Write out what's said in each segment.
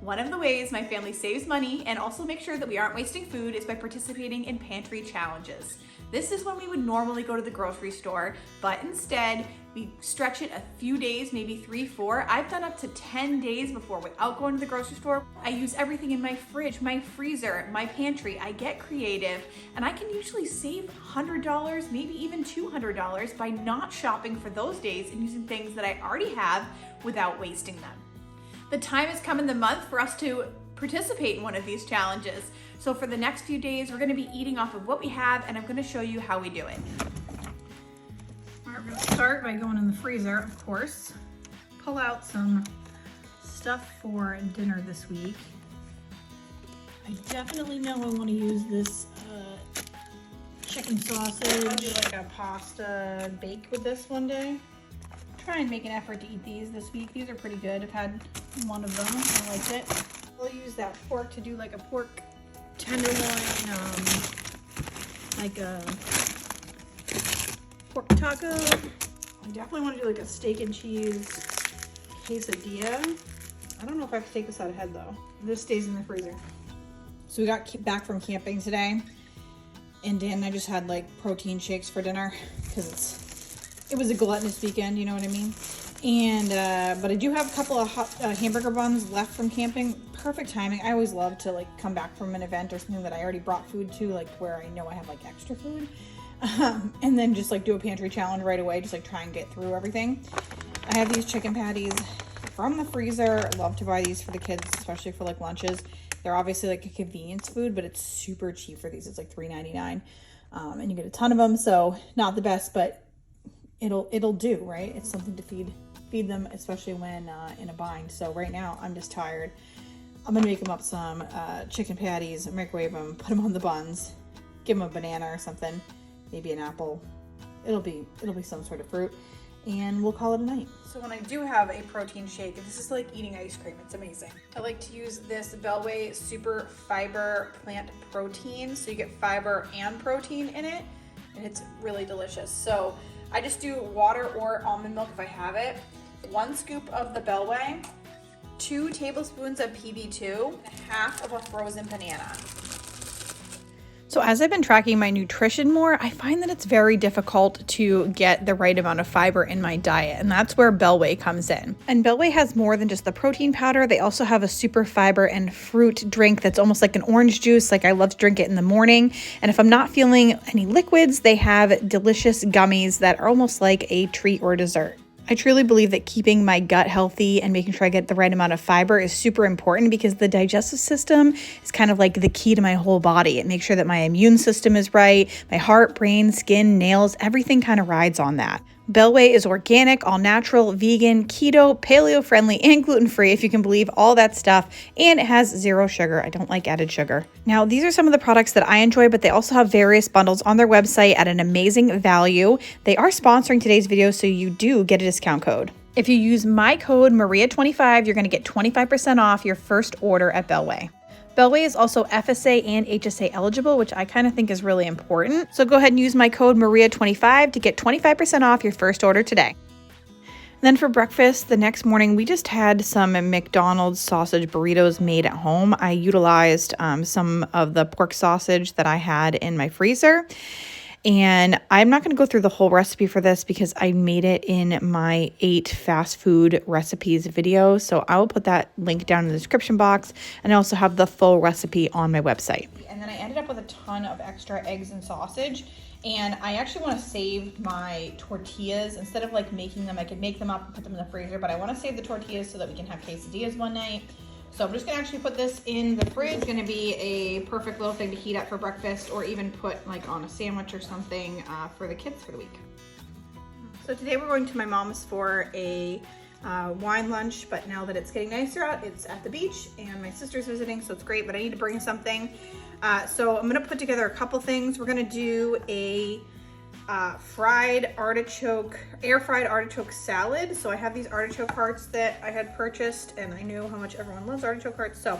One of the ways my family saves money and also makes sure that we aren't wasting food is by participating in pantry challenges. This is when we would normally go to the grocery store, but instead we stretch it a few days, maybe 3, 4. I've done up to 10 days before without going to the grocery store. I use everything in my fridge, my freezer, my pantry. I get creative, and I can usually save $100, maybe even $200 by not shopping for those days and using things that I already have without wasting them. The time has come in the month for us to participate in one of these challenges. So for the next few days, we're gonna be eating off of what we have, and I'm gonna show you how we do it. All right, we're gonna start by going in the freezer, of course. Pull out some stuff for dinner this week. I definitely know I wanna use this chicken sausage. I'll do like a pasta bake with this one day. Try and make an effort to eat these this week. These are pretty good. I've had one of them. I liked it. I'll use that pork to do like a pork tenderloin, like a pork taco. I definitely want to do like a steak and cheese quesadilla. I don't know if I have to take this out ahead though. This stays in the freezer. So we got back from camping today, and Dan and I just had like protein shakes for dinner because it was a gluttonous weekend, you know what I mean? And, but I do have a couple of hot hamburger buns left from camping. Perfect timing. I always love to like come back from an event or something that I already brought food to, like where I know I have like extra food. And then just like do a pantry challenge right away, just like try and get through everything. I have these chicken patties from the freezer. I love to buy these for the kids, especially for like lunches. They're obviously like a convenience food, but it's super cheap for these. It's like $3.99. And you get a ton of them. So not the best, but it'll do, right? It's something to feed them, especially when in a bind. So right now I'm just tired. I'm gonna make them up some chicken patties, microwave them, put them on the buns, give them a banana or something, maybe an apple. It'll be some sort of fruit, and we'll call it a night. So when I do have a protein shake, this is like eating ice cream. It's amazing. I like to use this Bellway Super Fiber Plant Protein, so you get fiber and protein in it, and it's really delicious. So I just do water or almond milk if I have it, 1 scoop of the Bellway, 2 tablespoons of PB2, and half of a frozen banana. So as I've been tracking my nutrition more, I find that it's very difficult to get the right amount of fiber in my diet, and that's where Bellway comes in. And Bellway has more than just the protein powder. They also have a super fiber and fruit drink that's almost like an orange juice. Like I love to drink it in the morning. And if I'm not feeling any liquids, they have delicious gummies that are almost like a treat or dessert. I truly believe that keeping my gut healthy and making sure I get the right amount of fiber is super important, because the digestive system is kind of like the key to my whole body. It makes sure that my immune system is right, my heart, brain, skin, nails, everything kind of rides on that. Bellway is organic, all natural, vegan, keto, paleo friendly, and gluten-free, if you can believe all that stuff, and it has 0 sugar. I don't like added sugar. Now, these are some of the products that I enjoy, but they also have various bundles on their website at an amazing value. They are sponsoring today's video, so you do get a discount code. If you use my code Maria25, you're going to get 25% off your first order at Bellway. Bellway is also FSA and HSA eligible, which I kind of think is really important. So go ahead and use my code Maria25 to get 25% off your first order today. And then for breakfast, the next morning, we just had some McDonald's sausage burritos made at home. I utilized some of the pork sausage that I had in my freezer. And I'm not going to go through the whole recipe for this because I made it in my 8 fast food recipes video. So I will put that link down in the description box. And I also have the full recipe on my website. And then I ended up with a ton of extra eggs and sausage. And I actually want to save my tortillas. Instead of like making them, I could make them up and put them in the freezer. But I want to save the tortillas so that we can have quesadillas one night. So I'm just gonna actually put this in the fridge. It's gonna be a perfect little thing to heat up for breakfast, or even put like on a sandwich or something for the kids for the week. So today we're going to my mom's for a wine lunch, but now that it's getting nicer out, it's at the beach and my sister's visiting, so it's great, but I need to bring something. So I'm gonna put together a couple things. We're gonna do a air fried artichoke salad. So I have these artichoke hearts that I had purchased, and I knew how much everyone loves artichoke hearts. So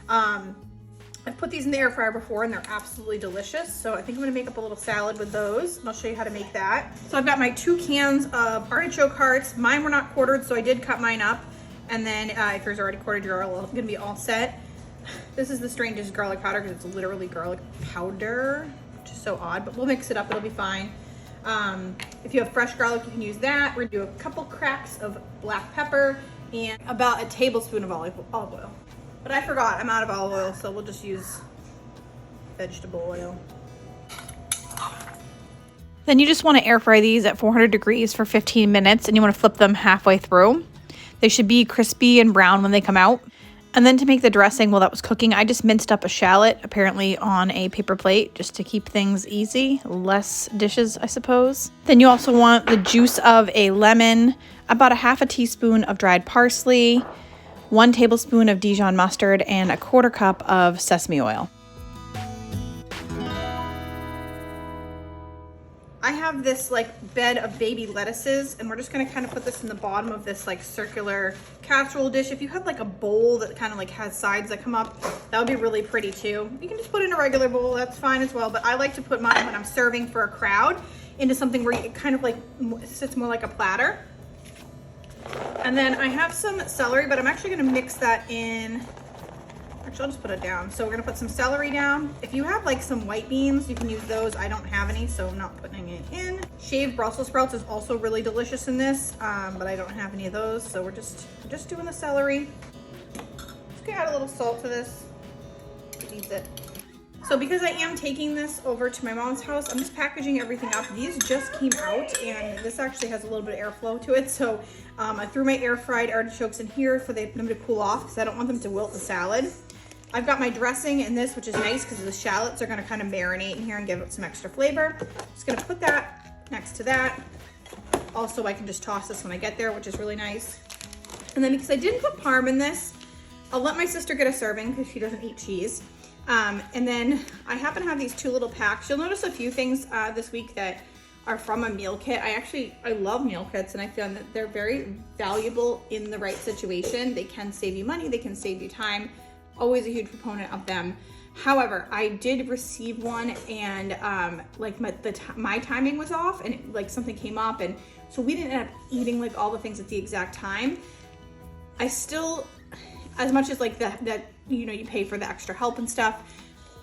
I've put these in the air fryer before and they're absolutely delicious. So I think I'm gonna make up a little salad with those, and I'll show you how to make that. So I've got my 2 cans of artichoke hearts. Mine were not quartered, so I did cut mine up. And then if yours already quartered, you're gonna be all set. This is the strangest garlic powder because it's literally garlic powder, which is so odd, but we'll mix it up, it'll be fine. If you have fresh garlic, you can use that. We're gonna do a couple cracks of black pepper and about a tablespoon of olive oil. But I forgot, I'm out of olive oil, so we'll just use vegetable oil. Then you just want to air fry these at 400 degrees for 15 minutes, and you want to flip them halfway through. They should be crispy and brown when they come out. And then to make the dressing while that was cooking, I just minced up a shallot, apparently on a paper plate, just to keep things easy. Less dishes, I suppose. Then you also want the juice of a lemon, about a half a teaspoon of dried parsley, 1 tablespoon of Dijon mustard, and a 1/4 cup of sesame oil. I have this like bed of baby lettuces, and we're just gonna kind of put this in the bottom of this like circular casserole dish. If you have like a bowl that kind of like has sides that come up, that would be really pretty too. You can just put it in a regular bowl, that's fine as well, but I like to put mine when I'm serving for a crowd into something where it kind of like sits more like a platter. And then I have some celery, but I'm actually gonna mix that in. Actually, I'll just put it down. So we're gonna put some celery down. If you have like some white beans, you can use those. I don't have any, so I'm not putting it in. Shaved Brussels sprouts is also really delicious in this, but I don't have any of those, so we're just doing the celery. Just gonna add a little salt to this. It needs it. So because I am taking this over to my mom's house, I'm just packaging everything up. These just came out, and this actually has a little bit of airflow to it, so I threw my air fried artichokes in here for them to cool off because I don't want them to wilt the salad. I've got my dressing in this, which is nice because the shallots are gonna kind of marinate in here and give it some extra flavor. Just gonna put that next to that. Also, I can just toss this when I get there, which is really nice. And then because I didn't put parm in this, I'll let my sister get a serving because she doesn't eat cheese. And then I happen to have these 2 little packs. You'll notice a few things this week that are from a meal kit. I love meal kits, and I found that they're very valuable in the right situation. They can save you money, they can save you time. Always a huge proponent of them. However, I did receive one, and like my timing was off, and like something came up, and so we didn't end up eating like all the things at the exact time. I still, as much as like that you know, you pay for the extra help and stuff,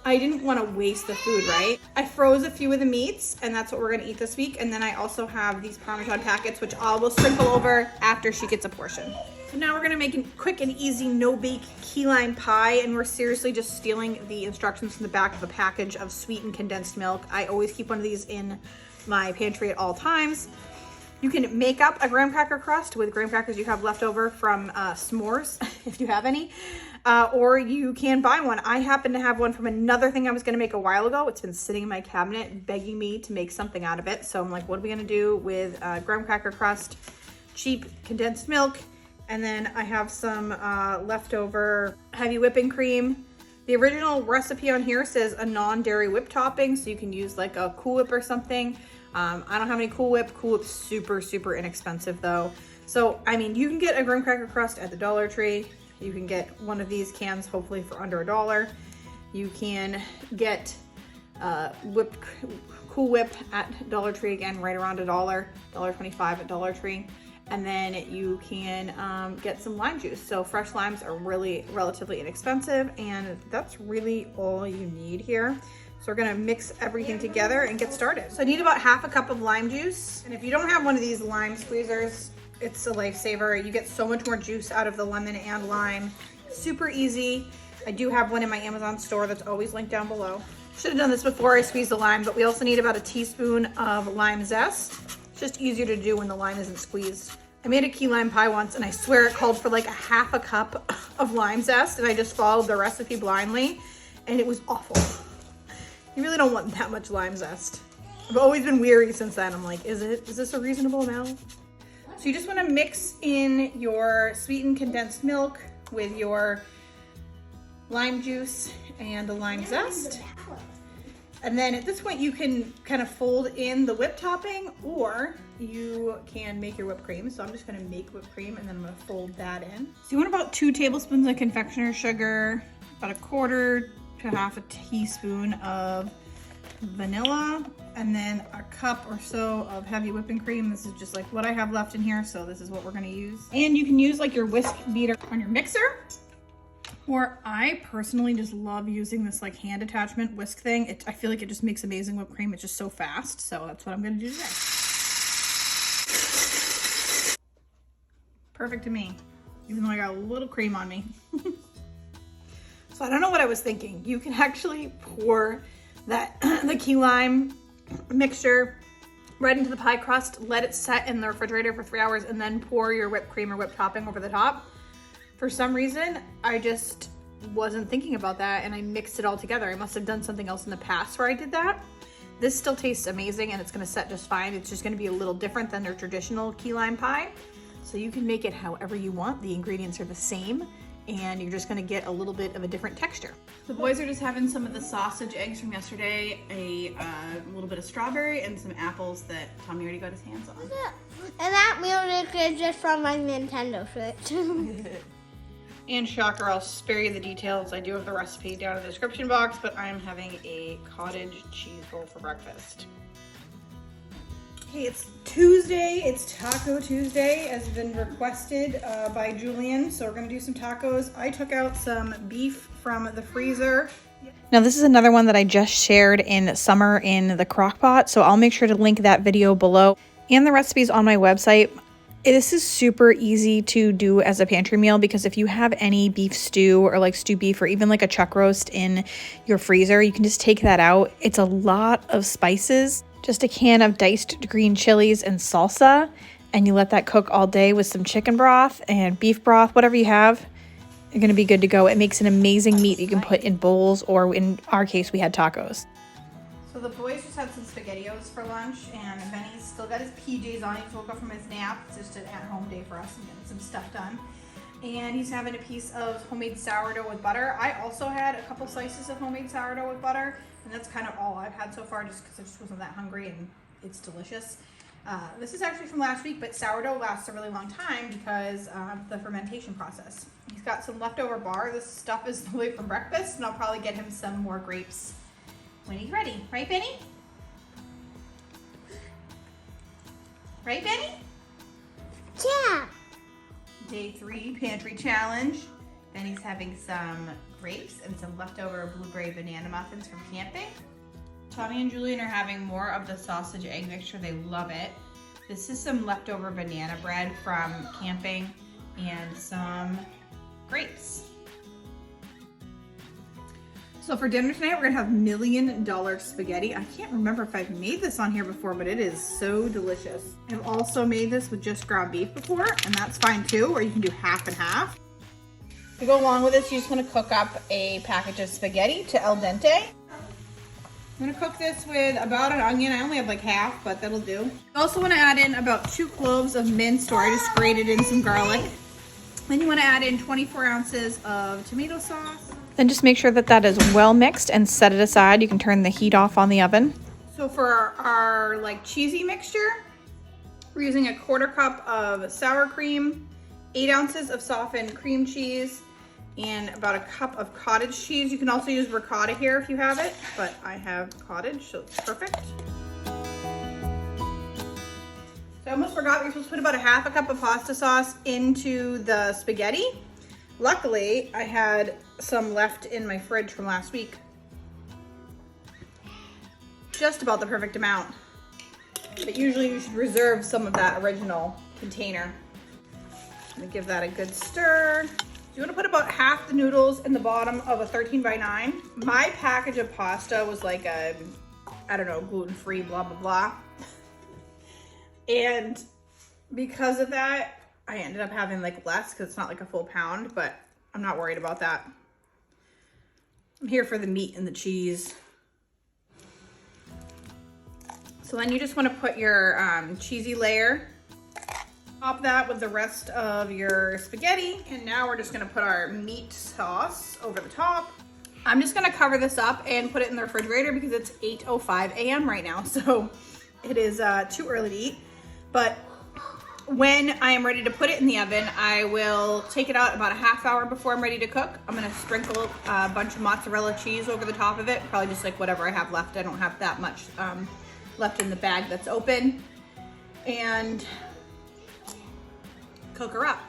I didn't want to waste the food, right? I froze a few of the meats, and that's what we're gonna eat this week. And then I also have these Parmesan packets, which I will sprinkle over after she gets a portion. So now we're gonna make a quick and easy no-bake key lime pie, and we're seriously just stealing the instructions from the back of a package of sweetened condensed milk. I always keep one of these in my pantry at all times. You can make up a graham cracker crust with graham crackers you have left over from s'mores, if you have any, or you can buy one. I happen to have one from another thing I was gonna make a while ago. It's been sitting in my cabinet begging me to make something out of it. So I'm like, what are we gonna do with graham cracker crust, cheap condensed milk, and then I have some leftover heavy whipping cream. The original recipe on here says a non-dairy whip topping, so you can use like a Cool Whip or something. I don't have any Cool Whip. Cool Whip's super inexpensive though. So, I mean, you can get a graham cracker crust at the Dollar Tree. You can get one of these cans hopefully for under $1. You can get Cool Whip at Dollar Tree, again, right around $1, $1.25 at Dollar Tree. And then you can get some lime juice. So fresh limes are really relatively inexpensive, and that's really all you need here. So we're gonna mix everything together and get started. So I need about half a cup of lime juice. And if you don't have one of these lime squeezers, it's a lifesaver. You get so much more juice out of the lemon and lime. Super easy. I do have one in my Amazon store that's always linked down below. Should have done this before I squeezed the lime, but we also need about a teaspoon of lime zest. It's just easier to do when the lime isn't squeezed. I made a key lime pie once, and I swear it called for like a half a cup of lime zest, and I just followed the recipe blindly, and it was awful. You really don't want that much lime zest. I've always been weary since then. I'm like, is this a reasonable amount? So you just want to mix in your sweetened condensed milk with your lime juice and the lime zest. And then at this point you can kind of fold in the whipped topping, or you can make your whipped cream. So I'm just gonna make whipped cream, and then I'm gonna fold that in. So you want about 2 tablespoons of confectioner's sugar, about 1/4 to half a teaspoon of vanilla, and then a cup or so of heavy whipping cream. This is just like what I have left in here, so this is what we're gonna use. And you can use like your whisk beater on your mixer, or I personally just love using this like hand attachment whisk thing. I feel like it just makes amazing whipped cream. It's just so fast, so that's what I'm gonna do today. Perfect to me, even though I got a little cream on me. So I don't know what I was thinking. You can actually pour the key lime mixture right into the pie crust, let it set in the refrigerator for 3 hours, and then pour your whipped cream or whipped topping over the top. For some reason, I just wasn't thinking about that, and I mixed it all together. I must have done something else in the past where I did that. This still tastes amazing, and it's gonna set just fine. It's just gonna be a little different than their traditional key lime pie. So you can make it however you want. The ingredients are the same, and you're just gonna get a little bit of a different texture. The boys are just having some of the sausage eggs from yesterday, a little bit of strawberry, and some apples that Tommy already got his hands on. And that music is just from my Nintendo Switch. And shocker, I'll spare you the details. I do have the recipe down in the description box, but I'm having a cottage cheese roll for breakfast. Okay, it's Tuesday. It's Taco Tuesday, as been requested by Julian. So we're gonna do some tacos. I took out some beef from the freezer. Now this is another one that I just shared in summer in the crock pot, so I'll make sure to link that video below and the recipes on my website. This is super easy to do as a pantry meal because if you have any beef stew or like stew beef or even like a chuck roast in your freezer, you can just take that out. It's a lot of spices, just a can of diced green chilies and salsa, and you let that cook all day with some chicken broth and beef broth, whatever you have. You're gonna be good to go. It makes an amazing meat you can put in bowls, or in our case, we had tacos. So the boys just had some SpaghettiOs for lunch, and Benny's still got his PJs on. He just woke up from his nap. It's just an at-home day for us and getting some stuff done. And he's having a piece of homemade sourdough with butter. I also had a couple slices of homemade sourdough with butter, and that's kind of all I've had so far just because I just wasn't that hungry, and it's delicious. This is actually from last week, but sourdough lasts a really long time because of the fermentation process. He's got some leftover bar. This stuff is the way for breakfast, and I'll probably get him some more grapes when he's ready. Right, Benny? Right, Benny? Yeah. Day 3 pantry challenge. Benny's having some grapes and some leftover blueberry banana muffins from camping. Tommy and Julian are having more of the sausage egg mixture. They love it. This is some leftover banana bread from camping and some grapes. So for dinner tonight, we're gonna have $1 million spaghetti. I can't remember if I've made this on here before, but it is so delicious. I've also made this with just ground beef before, and that's fine too, or you can do half and half. To go along with this, you just wanna cook up a package of spaghetti to al dente. I'm gonna cook this with about an onion. I only have like half, but that'll do. You also wanna add in about 2 cloves of minced, or I just grated in some garlic. Then you wanna add in 24 ounces of tomato sauce. Then just make sure that that is well mixed and set it aside. You can turn the heat off on the oven. So for our like cheesy mixture, we're using a 1/4 cup of sour cream, 8 ounces of softened cream cheese, and about a cup of cottage cheese. You can also use ricotta here if you have it, but I have cottage, so it's perfect. So I almost forgot, we're supposed to put about a 1/2 cup of pasta sauce into the spaghetti. Luckily, I had some left in my fridge from last week. Just about the perfect amount. But usually you should reserve some of that original container. I'm gonna give that a good stir. You wanna put about half the noodles in the bottom of a 13 by 9. My package of pasta was like a, I don't know, gluten-free, blah, blah, blah. And because of that, I ended up having like less because it's not like a full pound, but I'm not worried about that. I'm here for the meat and the cheese. So then you just want to put your cheesy layer, top that with the rest of your spaghetti, and now we're just going to put our meat sauce over the top. I'm just going to cover this up and put it in the refrigerator because it's 8:05 a.m. right now, so it is too early to eat. But when I am ready to put it in the oven, I will take it out about a half hour before I'm ready to cook. I'm gonna sprinkle a bunch of mozzarella cheese over the top of it, probably just like whatever I have left. I don't have that much left in the bag that's open. And cook her up.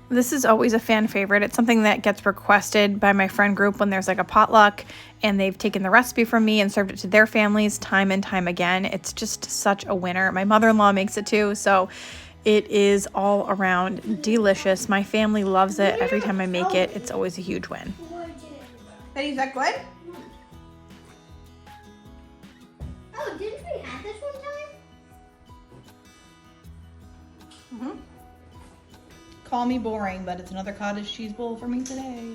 This is always a fan favorite. It's something that gets requested by my friend group when there's like a potluck and they've taken the recipe from me and served it to their families time and time again. It's just such a winner. My mother-in-law makes it too, so it is all around delicious. My family loves it. Every time I make it, it's always a huge win. Betty, is that good? Oh, didn't we have this one time? Mm-hmm. Call me boring, but it's another cottage cheese bowl for me today.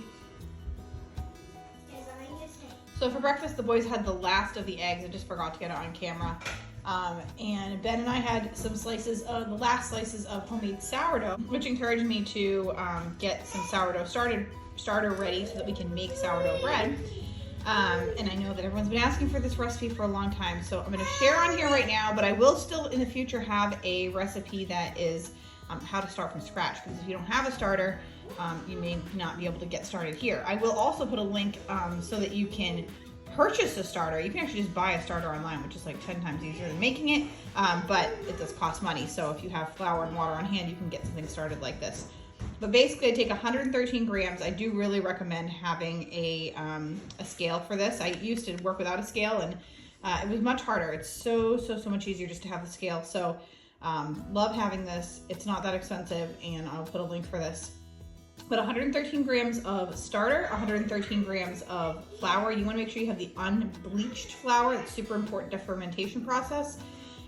So for breakfast, the boys had the last of the eggs. I just forgot to get it on camera. And Ben and I had some slices of the last slices of homemade sourdough, which encouraged me to get some sourdough starter ready so that we can make sourdough bread. And I know that everyone's been asking for this recipe for a long time, so I'm going to share on here right now, but I will still in the future have a recipe that is how to start from scratch, because if you don't have a starter, you may not be able to get started here. I will also put a link so that you can purchase a starter. You can actually just buy a starter online, which is like 10 times easier than making it, but it does cost money. So if you have flour and water on hand, you can get something started like this. But basically I take 113 grams. I do really recommend having a scale for this. I used to work without a scale and it was much harder. It's so much easier just to have the scale. So love having this. It's not that expensive, and I'll put a link for this. But 113 grams of starter, 113 grams of flour. You want to make sure you have the unbleached flour. It's super important to fermentation process.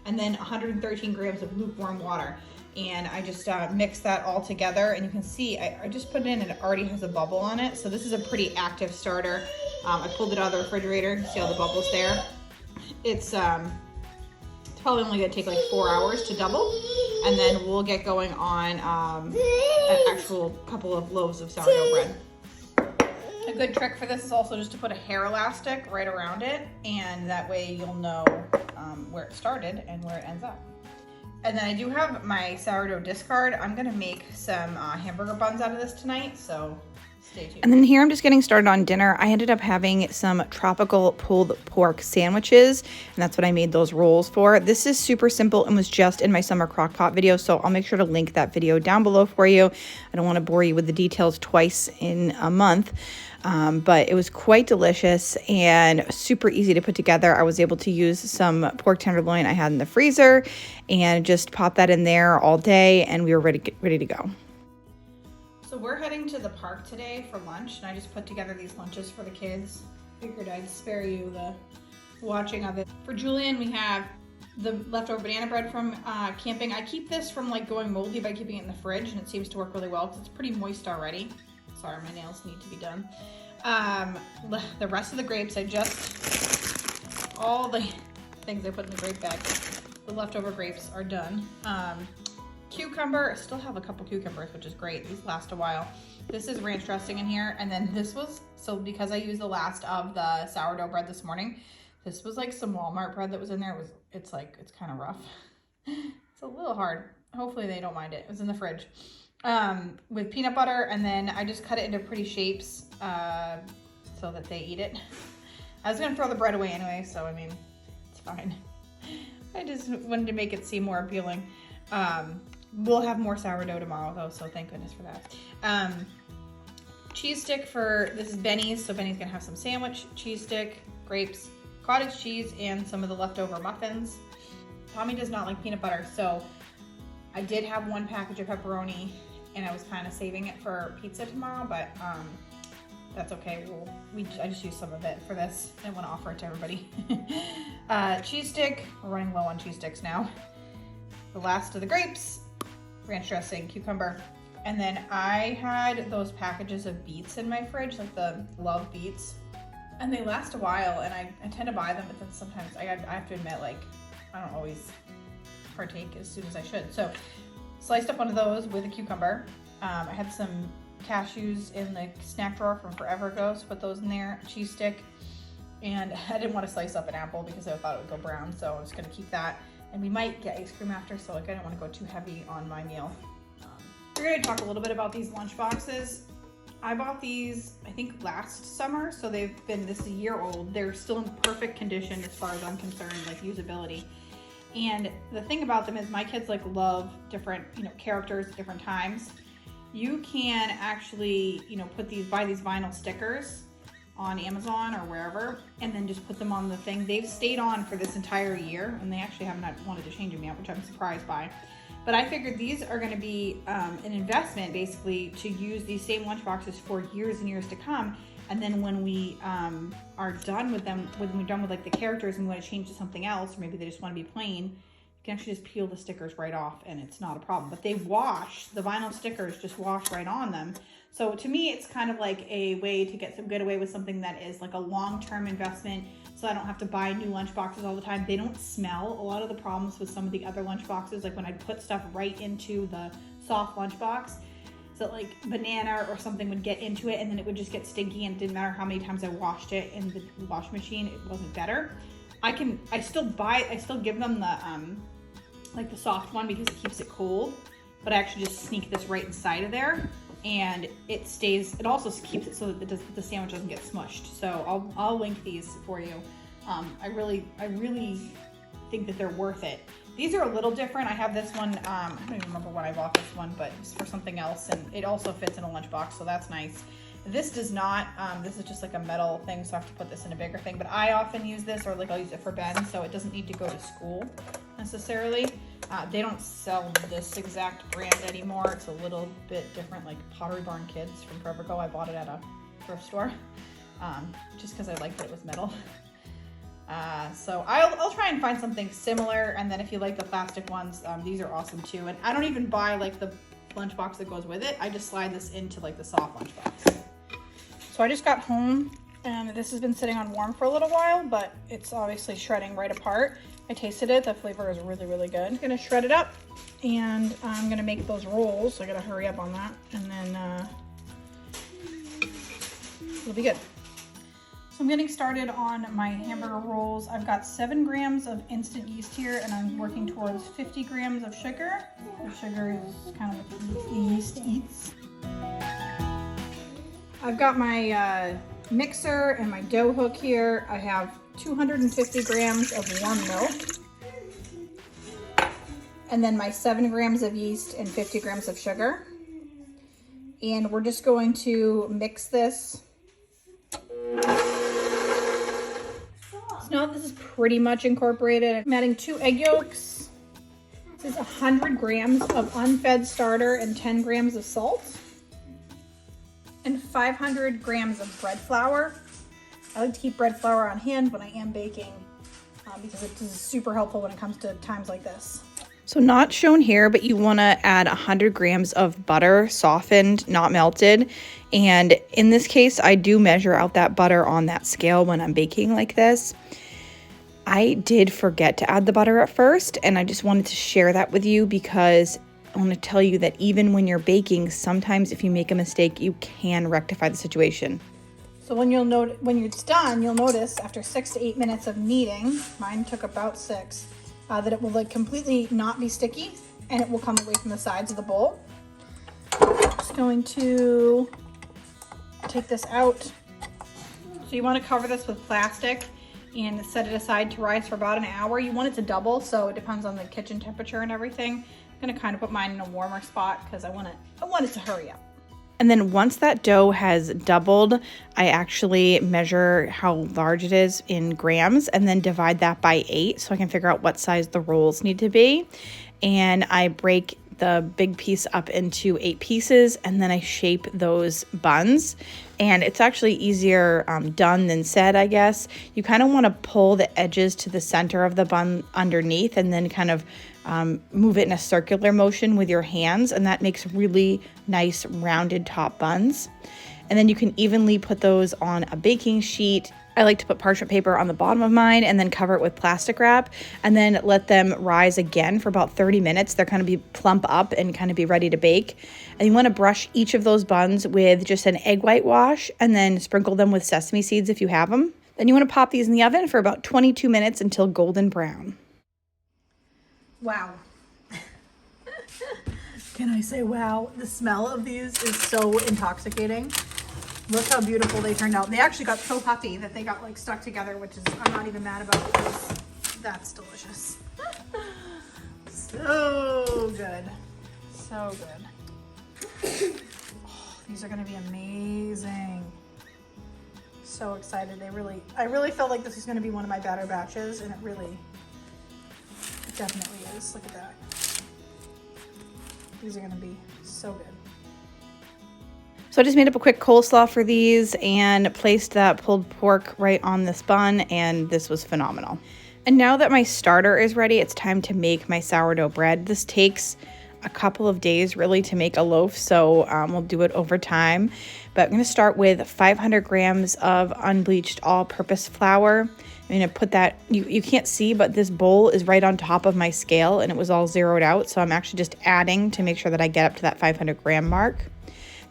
And then 113 grams of lukewarm water. And I just mix that all together, and you can see I just put it in and it already has a bubble on it. So this is a pretty active starter. I pulled it out of the refrigerator. You can see all the bubbles there. It's probably only gonna take like 4 hours to double, and then we'll get going on an actual couple of loaves of sourdough bread. A good trick for this is also just to put a hair elastic right around it, and that way you'll know where it started and where it ends up. And then I do have my sourdough discard. I'm gonna make some hamburger buns out of this tonight, so stay tuned. And then here I'm just getting started on dinner. I ended up having some tropical pulled pork sandwiches, and that's what I made those rolls for. This is super simple and was just in my summer crock pot video, so I'll make sure to link that video down below for you. I don't want to bore you with the details twice in a month, but it was quite delicious and super easy to put together. I was able to use some pork tenderloin I had in the freezer and just pop that in there all day, and we were ready to go. So we're heading to the park today for lunch, and I just put together these lunches for the kids. Figured I'd spare you the watching of it. For Julian, we have the leftover banana bread from camping. I keep this from like going moldy by keeping it in the fridge, and it seems to work really well because it's pretty moist already. Sorry, my nails need to be done. The rest of the grapes, all the things I put in the grape bag, the leftover grapes are done. Cucumber, I still have a couple cucumbers, which is great. These last a while. This is ranch dressing in here, and then this was, so because I used the last of the sourdough bread this morning, this was like some Walmart bread that was in there. It's kind of rough. It's a little hard. Hopefully they don't mind it. It was in the fridge. With peanut butter, and then I just cut it into pretty shapes so that they eat it. I was gonna throw the bread away anyway, so I mean, it's fine. I just wanted to make it seem more appealing. We'll have more sourdough tomorrow though, so thank goodness for that. Cheese stick this is Benny's, so Benny's gonna have some sandwich, cheese stick, grapes, cottage cheese, and some of the leftover muffins. Tommy does not like peanut butter, so I did have one package of pepperoni, and I was kind of saving it for pizza tomorrow, but that's okay. I just used some of it for this. I want to offer it to everybody. Cheese stick, we're running low on cheese sticks now. The last of the grapes, ranch dressing, cucumber, and then I had those packages of beets in my fridge, like the Love beets, and they last a while, and I tend to buy them, but then sometimes I have to admit, like, I don't always partake as soon as I should. So sliced up one of those with a cucumber. I had some cashews in the snack drawer from forever ago, so put those in there, a cheese stick, and I didn't want to slice up an apple because I thought it would go brown, so I was going to keep that. And we might get ice cream after, so like I don't want to go too heavy on my meal. We're going to talk a little bit about these lunch boxes. I bought these, I think, last summer, so this is a year old. They're still in perfect condition as far as I'm concerned, like usability. And the thing about them is my kids like love different, characters at different times. You can actually, buy these vinyl stickers on Amazon or wherever, and then just put them on the thing. They've stayed on for this entire year, and they actually haven't wanted to change them yet, which I'm surprised by. But I figured these are going to be an investment, basically, to use these same lunch boxes for years and years to come. And then when we are done with them, when we're done with like the characters and we want to change to something else, or maybe they just want to be plain, you can actually just peel the stickers right off, and it's not a problem. But they wash, the vinyl stickers just wash right on them. So to me, it's kind of like a way to get away with something that is like a long-term investment, so I don't have to buy new lunch boxes all the time. They don't smell. A lot of the problems with some of the other lunch boxes, like when I put stuff right into the soft lunch box, so like banana or something would get into it and then it would just get stinky, and it didn't matter how many times I washed it in the wash machine, it wasn't better. I still give them the like the soft one because it keeps it cold, but I actually just sneak this right inside of there, and it also keeps it so that the sandwich doesn't get smushed. So I'll link these for you. I really think that they're worth it. These are a little different. I have this one, I don't even remember when I bought this one, but it's for something else, and it also fits in a lunchbox, so that's nice. This does not, this is just like a metal thing, so I have to put this in a bigger thing, but I often use this, or like I'll use it for Ben, so it doesn't need to go to school necessarily. They don't sell this exact brand anymore. It's a little bit different, like Pottery Barn Kids from forever ago. I bought it at a thrift store, just because I liked that it was metal. So I'll try and find something similar, and then if you like the plastic ones, these are awesome too. And I don't even buy like the lunchbox that goes with it. I just slide this into like the soft lunchbox. So I just got home, and this has been sitting on warm for a little while, but it's obviously shredding right apart. I tasted it. The flavor is really, really good. I'm gonna shred it up, and I'm gonna make those rolls. So I gotta hurry up on that, and then it'll be good. So I'm getting started on my hamburger rolls. I've got 7 grams of instant yeast here, and I'm working towards 50 grams of sugar. The sugar is kind of what the yeast eats. I've got my mixer and my dough hook here. I have 250 grams of warm milk, and then my 7 grams of yeast and 50 grams of sugar. And we're just going to mix this. So now this is pretty much incorporated. I'm adding 2 egg yolks. This is 100 grams of unfed starter and 10 grams of salt. And 500 grams of bread flour. I like to keep bread flour on hand when I am baking because it is super helpful when it comes to times like this. So not shown here, but you want to add 100 grams of butter, softened, not melted. And in this case, I do measure out that butter on that scale when I'm baking like this. I did forget to add the butter at first, and I just wanted to share that with you because I want to tell you that even when you're baking, sometimes if you make a mistake, you can rectify the situation. So when it's done, you'll notice after 6 to 8 minutes of kneading, mine took about 6, that it will like completely not be sticky, and it will come away from the sides of the bowl. Just going to take this out. So you want to cover this with plastic and set it aside to rise for about an hour. You want it to double, so it depends on the kitchen temperature and everything. I'm gonna kind of put mine in a warmer spot because I want it to hurry up. And then once that dough has doubled, I actually measure how large it is in grams and then divide that by 8 so I can figure out what size the rolls need to be. And I break the big piece up into 8 pieces, and then I shape those buns. And it's actually easier done than said, I guess. You kind of want to pull the edges to the center of the bun underneath and then kind of move it in a circular motion with your hands, and that makes really nice rounded top buns. And then you can evenly put those on a baking sheet. I like to put parchment paper on the bottom of mine and then cover it with plastic wrap and then let them rise again for about 30 minutes. They're kind of be plump up and kind of be ready to bake. And you want to brush each of those buns with just an egg white wash and then sprinkle them with sesame seeds if you have them. Then you want to pop these in the oven for about 22 minutes until golden brown. Wow. Can I say wow? The smell of these is so intoxicating. Look how beautiful they turned out. They actually got so puffy that they got like stuck together, which is I'm not even mad about because that's delicious. So good. So good. Oh, these are gonna be amazing. So excited. I really felt like this was gonna be one of my better batches, and it definitely is. Look at that. These are gonna be so good. So I just made up a quick coleslaw for these and placed that pulled pork right on this bun, and this was phenomenal. And now that my starter is ready, it's time to make my sourdough bread. This takes a couple of days really to make a loaf, so we'll do it over time. But I'm gonna start with 500 grams of unbleached all-purpose flour. I'm gonna put that, you can't see, but this bowl is right on top of my scale and it was all zeroed out. So I'm actually just adding to make sure that I get up to that 500 gram mark.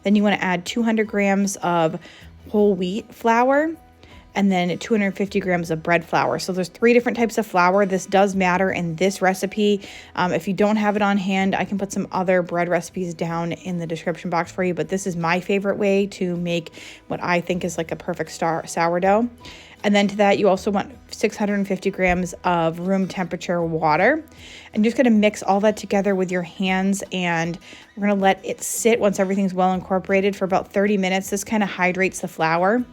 Then you want to add 200 grams of whole wheat flour and then 250 grams of bread flour. So there's 3 different types of flour. This does matter in this recipe. If you don't have it on hand, I can put some other bread recipes down in the description box for you, but this is my favorite way to make what I think is like a perfect sourdough. And then to that, you also want 650 grams of room temperature water. And you're just gonna mix all that together with your hands, and we're gonna let it sit once everything's well incorporated for about 30 minutes. This kind of hydrates the flour.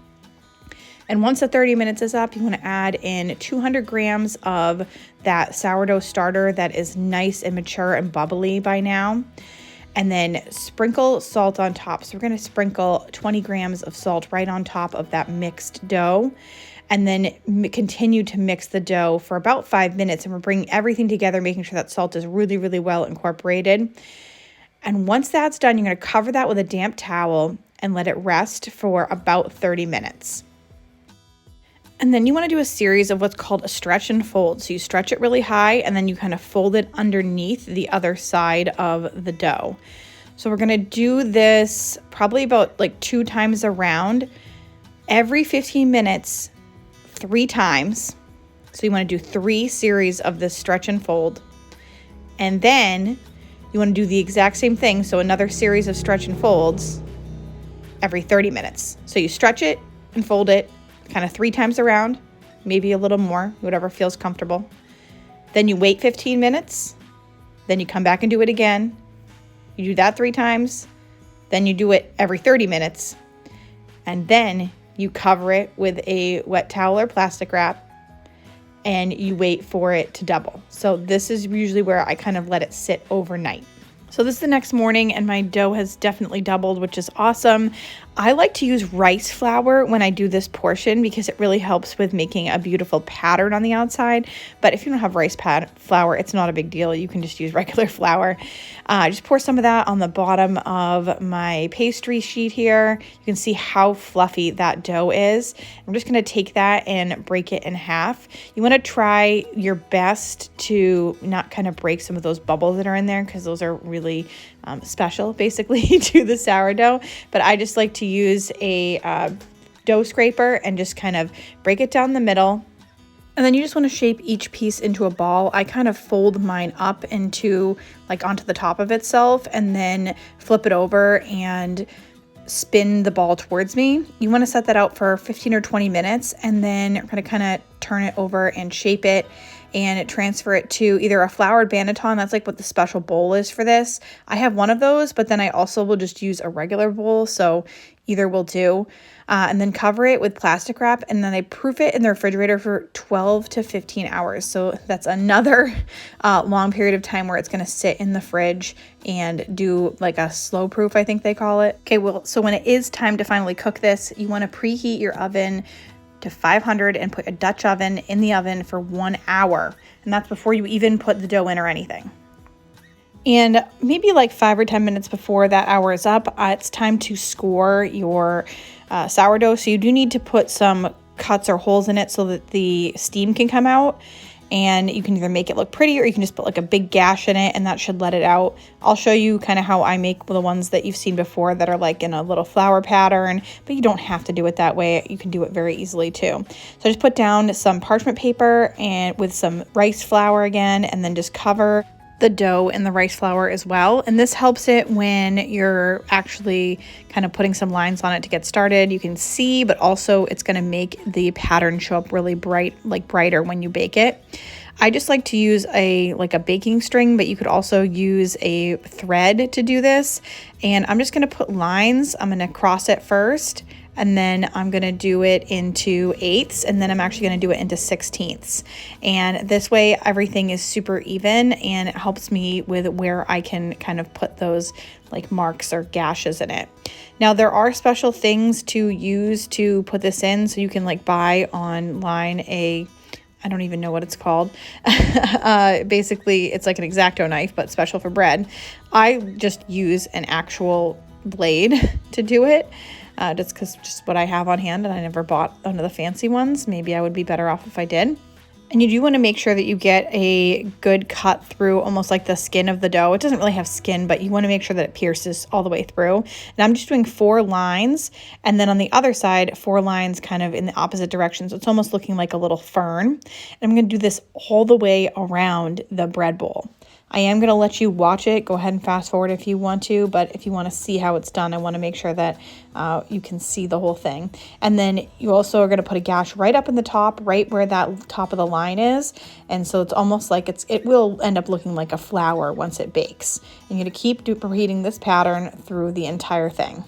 And once the 30 minutes is up, you wanna add in 200 grams of that sourdough starter that is nice and mature and bubbly by now. And then sprinkle salt on top. So we're gonna sprinkle 20 grams of salt right on top of that mixed dough. And then continue to mix the dough for about 5 minutes. And we're bringing everything together, making sure that salt is really, really well incorporated. And once that's done, you're gonna cover that with a damp towel and let it rest for about 30 minutes. And then you wanna do a series of what's called a stretch and fold. So you stretch it really high and then you kind of fold it underneath the other side of the dough. So we're gonna do this probably about like 2 times around. Every 15 minutes, 3 times. So you want to do 3 series of this stretch and fold. And then you want to do the exact same thing. So another series of stretch and folds every 30 minutes. So you stretch it and fold it kind of 3 times around, maybe a little more, whatever feels comfortable. Then you wait 15 minutes. Then you come back and do it again. You do that 3 times. Then you do it every 30 minutes. And then you cover it with a wet towel or plastic wrap and you wait for it to double. So this is usually where I kind of let it sit overnight. So this is the next morning and my dough has definitely doubled, which is awesome. I like to use rice flour when I do this portion because it really helps with making a beautiful pattern on the outside. But if you don't have rice flour, it's not a big deal. You can just use regular flour. Just pour some of that on the bottom of my pastry sheet here. You can see how fluffy that dough is. I'm just gonna take that and break it in half. You wanna try your best to not kind of break some of those bubbles that are in there because those are really special basically to the sourdough. But I just like to use a dough scraper and just kind of break it down the middle. And then you just want to shape each piece into a ball. I kind of fold mine up into like onto the top of itself and then flip it over and spin the ball towards me. You want to set that out for 15 or 20 minutes and then you're going to kind of turn it over and shape it and transfer it to either a floured banneton. That's like what the special bowl is for this. I have one of those, but then I also will just use a regular bowl. So either will do. And then cover it with plastic wrap. And then I proof it in the refrigerator for 12 to 15 hours. So that's another long period of time where it's going to sit in the fridge and do like a slow proof, I think they call it. Okay, well, so when it is time to finally cook this, you want to preheat your oven to 500 and put a Dutch oven in the oven for 1 hour. And that's before you even put the dough in or anything. And maybe like 5 or 10 minutes before that hour is up, it's time to score your sourdough. So you do need to put some cuts or holes in it so that the steam can come out. and you can either make it look pretty or you can just put like a big gash in it and that should let it out. I'll show you kind of how I make the ones that you've seen before that are like in a little flower pattern, but you don't have to do it that way. You can do it very easily too. So I just put down some parchment paper and with some rice flour again, and then just cover the dough in the rice flour as well. And this helps it when you're actually kind of putting some lines on it to get started. You can see, but also it's going to make the pattern show up really bright, like brighter when you bake it. I just like to use a baking string, but you could also use a thread to do this. And I'm just going to put lines. I'm going to cross it first, and then I'm going to do it into 1/8, and then I'm actually going to do it into 16ths. And this way everything is super even, and it helps me with where I can kind of put those like marks or gashes in it. Now there are special things to use to put this in, so you can like buy online I don't even know what it's called. Basically it's like an X-Acto knife, but special for bread. I just use an actual blade to do it. Just because just what I have on hand, and I never bought one of the fancy ones. Maybe I would be better off if I did. And you do want to make sure that you get a good cut through almost like the skin of the dough. It doesn't really have skin, but you want to make sure that it pierces all the way through. And I'm just doing 4 lines, and then on the other side 4 lines kind of in the opposite direction. So it's almost looking like a little fern. And I'm going to do this all the way around the bread bowl. I am going to let you watch it. Go ahead and fast forward if you want to, but if you want to see how it's done, I want to make sure that you can see the whole thing. And then you also are going to put a gash right up in the top, right where that top of the line is. And so it's almost like it will end up looking like a flower once it bakes. And you're going to keep repeating this pattern through the entire thing.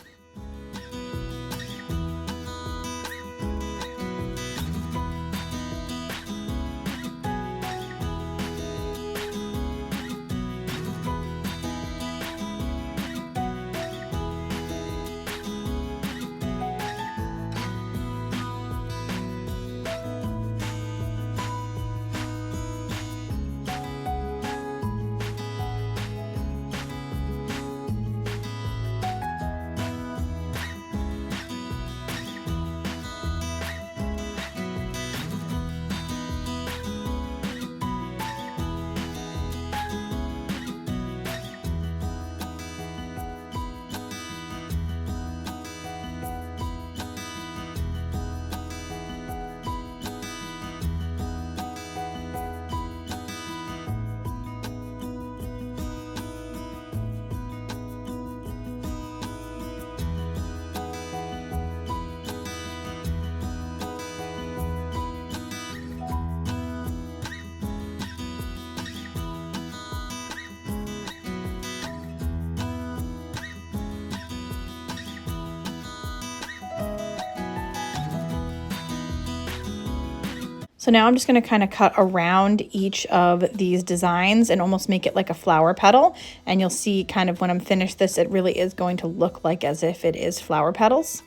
So now I'm just going to kind of cut around each of these designs and almost make it like a flower petal. And you'll see kind of when I'm finished this, it really is going to look like as if it is flower petals.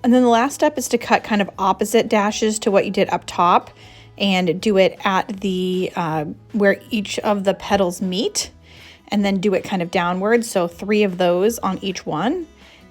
And then the last step is to cut kind of opposite dashes to what you did up top and do it at the where each of the petals meet, and then do it kind of downwards. So 3 of those on each one,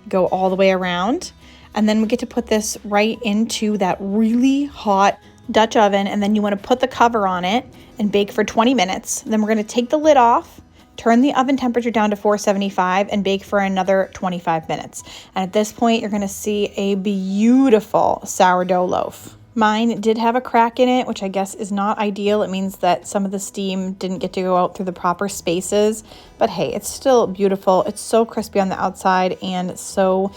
go all the way around. And then we get to put this right into that really hot Dutch oven, and then you want to put the cover on it and bake for 20 minutes. Then we're going to take the lid off, turn the oven temperature down to 475 and bake for another 25 minutes. And at this point, you're gonna see a beautiful sourdough loaf. Mine did have a crack in it, which I guess is not ideal. It means that some of the steam didn't get to go out through the proper spaces, but hey, it's still beautiful. It's so crispy on the outside and so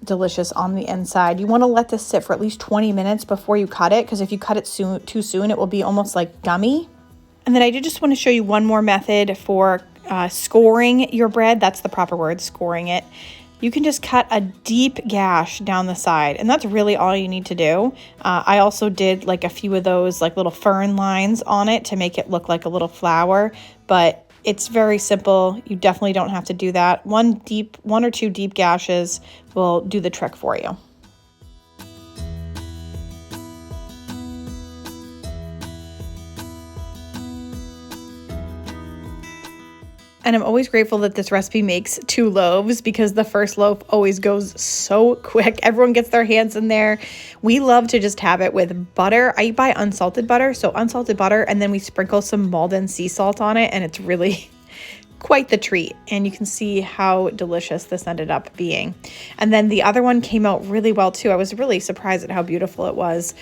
delicious on the inside. You wanna let this sit for at least 20 minutes before you cut it, because if you cut it too soon, it will be almost like gummy. And then I did just want to show you one more method for scoring your bread. That's the proper word, scoring it. you can just cut a deep gash down the side, and that's really all you need to do. I also did like a few of those like little fern lines on it to make it look like a little flower, but it's very simple. You definitely don't have to do that. One or two deep gashes will do the trick for you. And I'm always grateful that this recipe makes 2 loaves because the first loaf always goes so quick. Everyone gets their hands in there. We love to just have it with butter. I buy unsalted butter, so unsalted butter, and then we sprinkle some Malden sea salt on it, and it's really quite the treat. And you can see how delicious this ended up being. And then the other one came out really well too. I was really surprised at how beautiful it was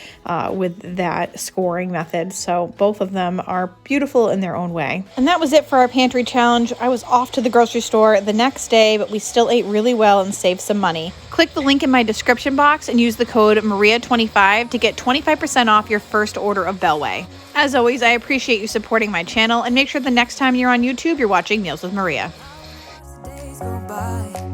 with that scoring method. So both of them are beautiful in their own way. And that was it for our pantry challenge. I was off to the grocery store the next day, but we still ate really well and saved some money. Click the link in my description box and use the code Maria25 to get 25% off your first order of Bellway. As always, I appreciate you supporting my channel, and make sure the next time you're on YouTube, you're watching Meals with Maria. Days go by.